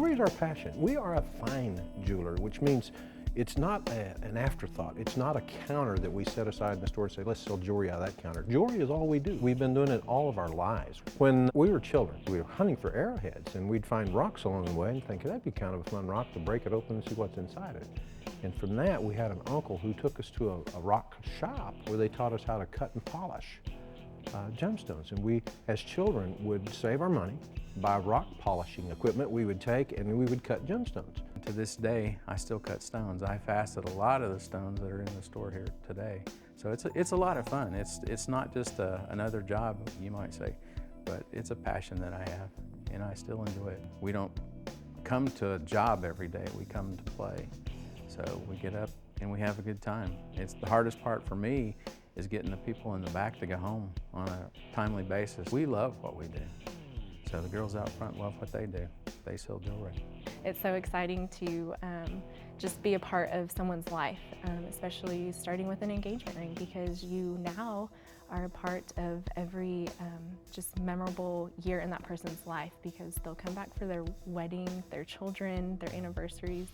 Jewelry is our passion. We are a fine jeweler, which means it's not an afterthought. It's not a counter that we set aside in the store and say, let's sell jewelry out of that counter. Jewelry is all we do. We've been doing it all of our lives. When we were children, we were hunting for arrowheads, and we'd find rocks along the way and think, that'd be kind of a fun rock to break it open and see what's inside it. And from that, we had an uncle who took us to a rock shop where they taught us how to cut and polish gemstones. And we, as children, would save our money, buy rock polishing equipment we would take, and we would cut gemstones. To this day, I still cut stones. I facet a lot of the stones that are in the store here today. So it's a lot of fun. It's not just another job, you might say, but it's a passion that I have, and I still enjoy it. We don't come to a job every day. We come to play. So we get up and we have a good time. It's the hardest part for me is getting the people in the back to go home on a timely basis. We love what we do. So the girls out front love what they do. They sell jewelry. It's so exciting to just be a part of someone's life, especially starting with an engagement ring, because you now are a part of every just memorable year in that person's life, because they'll come back for their wedding, their children, their anniversaries.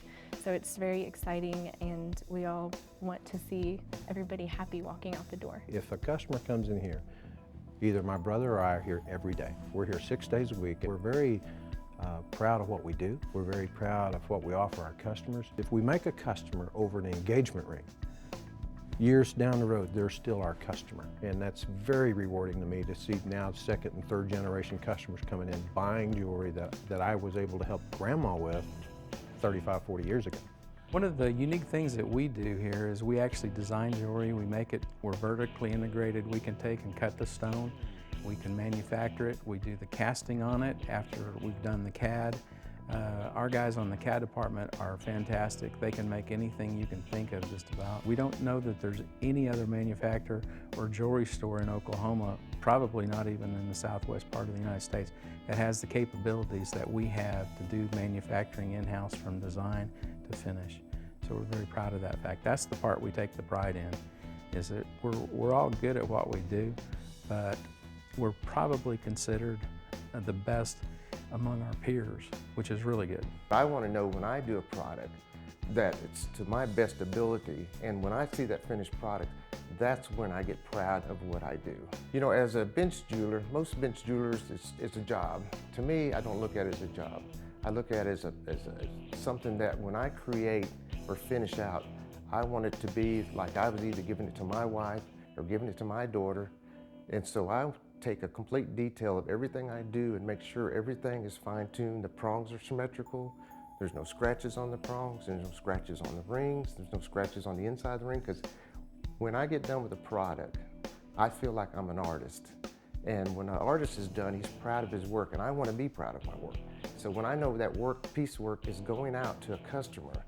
So it's very exciting, and we all want to see everybody happy walking out the door. If a customer comes in here, either my brother or I are here every day. We're here 6 days a week. We're very proud of what we do. We're very proud of what we offer our customers. If we make a customer over an engagement ring, years down the road, they're still our customer. And that's very rewarding to me to see now second and third generation customers coming in buying jewelry that I was able to help grandma with 35, 40 years ago. One of the unique things that we do here is we actually design jewelry. We make it, we're vertically integrated. We can take and cut the stone. We can manufacture it. We do the casting on it after we've done the CAD. Our guys on the CAD department are fantastic. They can make anything you can think of just about. We don't know that there's any other manufacturer or jewelry store in Oklahoma, probably not even in the southwest part of the United States, that has the capabilities that we have to do manufacturing in-house from design to finish. So we're very proud of that fact. That's the part we take the pride in, is that we're all good at what we do, but we're probably considered the best among our peers, which is really good. I want to know when I do a product that it's to my best ability, and when I see that finished product, that's when I get proud of what I do. You know, as a bench jeweler, most bench jewelers, it's a job. To me, I don't look at it as a job. I look at it as something that when I create or finish out, I want it to be like I was either giving it to my wife or giving it to my daughter. And so I take a complete detail of everything I do and make sure everything is fine-tuned. The prongs are symmetrical. There's no scratches on the prongs. There's no scratches on the rings. There's no scratches on the inside of the ring, because when I get done with a product, I feel like I'm an artist. And when an artist is done, he's proud of his work, and I want to be proud of my work. So when I know that piecework is going out to a customer,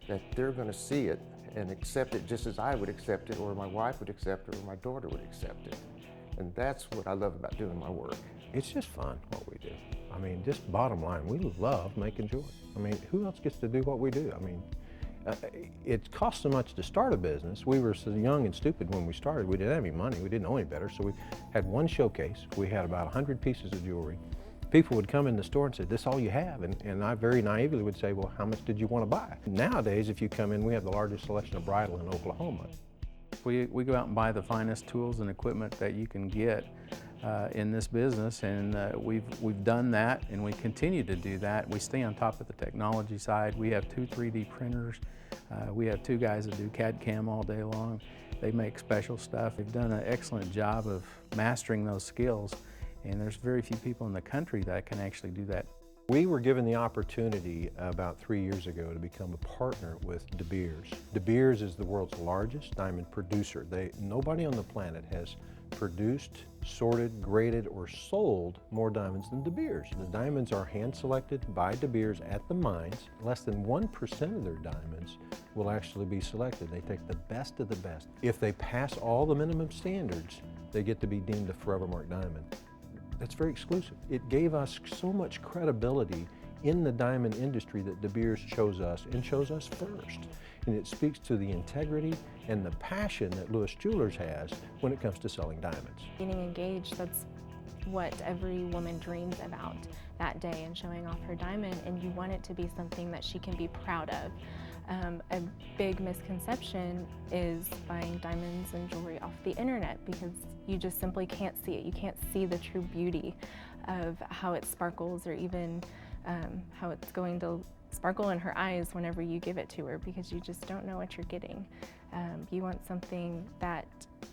that they're going to see it and accept it just as I would accept it, or my wife would accept it, or my daughter would accept it. And that's what I love about doing my work. It's just fun what we do. I mean, just bottom line, we love making jewelry. I mean, who else gets to do what we do? I mean, it costs so much to start a business. We were so young and stupid when we started. We didn't have any money. We didn't know any better. So we had one showcase. We had about 100 pieces of jewelry. People would come in the store and say, this all you have? And I very naively would say, well, how much did you want to buy? Nowadays, if you come in, we have the largest selection of bridal in Oklahoma. We go out and buy the finest tools and equipment that you can get in this business, and we've done that, and we continue to do that. We stay on top of the technology side. We have 2 3D printers. We have 2 guys that do CAD/CAM all day long. They make special stuff. They've done an excellent job of mastering those skills, and there's very few people in the country that can actually do that. We were given the opportunity about 3 years ago to become a partner with De Beers. De Beers is the world's largest diamond producer. Nobody on the planet has produced, sorted, graded, or sold more diamonds than De Beers. The diamonds are hand-selected by De Beers at the mines. Less than 1% of their diamonds will actually be selected. They take the best of the best. If they pass all the minimum standards, they get to be deemed a Forever Mark diamond. That's very exclusive. It gave us so much credibility in the diamond industry that De Beers chose us, and chose us first. And it speaks to the integrity and the passion that Lewis Jewelers has when it comes to selling diamonds. Getting engaged, what every woman dreams about that day and showing off her diamond, and you want it to be something that she can be proud of. A big misconception is buying diamonds and jewelry off the internet, because you just simply can't see it. You can't see the true beauty of how it sparkles, or even how it's going to sparkle in her eyes whenever you give it to her, because you just don't know what you're getting. You want something that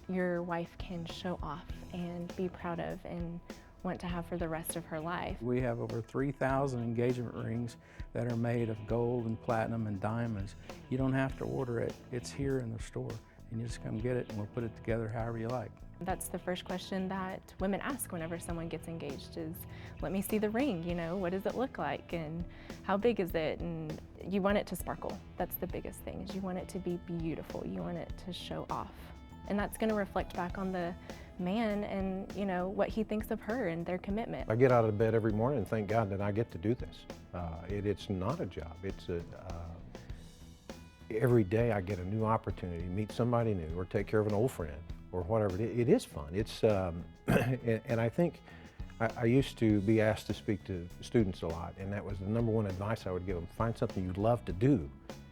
your wife can show off and be proud of and want to have for the rest of her life. We have over 3,000 engagement rings that are made of gold and platinum and diamonds. You don't have to order it. It's here in the store, and you just come get it and we'll put it together however you like. That's the first question that women ask whenever someone gets engaged is, let me see the ring, you know, what does it look like and how big is it? And you want it to sparkle. That's the biggest thing, is you want it to be beautiful. You want it to show off. And that's going to reflect back on the man and, you know, what he thinks of her and their commitment. I get out of bed every morning and thank God that I get to do this. It's not a job. It's every day I get a new opportunity to meet somebody new or take care of an old friend or whatever. It is fun. It's and I think I used to be asked to speak to students a lot, and that was the number one advice I would give them: find something you love to do,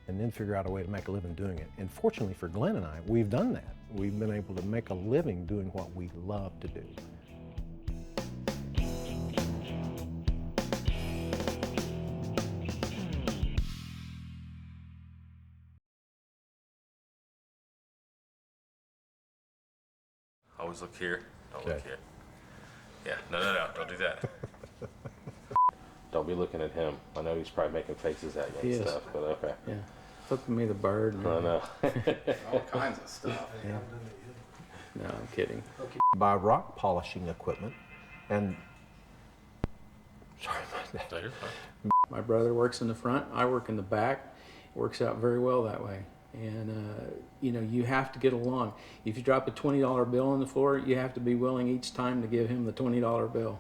and then figure out a way to make a living doing it. And fortunately for Glenn and I, we've done that. We've been able to make a living doing what we love to do. Always look here. Don't look Okay. here. Yeah, no, don't do that. Don't be looking at him. I know he's probably making faces at you He and is. stuff, but okay. Yeah, flipping me the bird. And I know. All kinds of stuff. Yeah. No, I'm kidding. Buy rock polishing equipment, and sorry about that. No, you're fine. My brother works in the front, I work in the back. It works out very well that way. And you know, you have to get along. If you drop a $20 bill on the floor, you have to be willing each time to give him the $20 bill.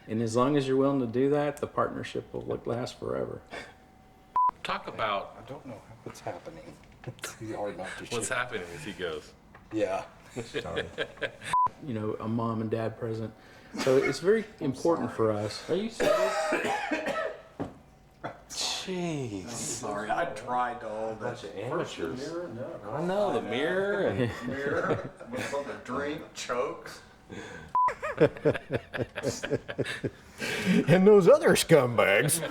And as long as you're willing to do that, the partnership will last forever. Talk about I don't know what's happening. It's hard not to what's shoot. happening as he goes. Yeah. Sorry. You know, a mom and dad present. So it's very important for us. Are you serious? I'm sorry. I tried to all Bunch that. of amateurs. No. I know, the mirror and Mirror, something to drink, chokes. And those other scumbags.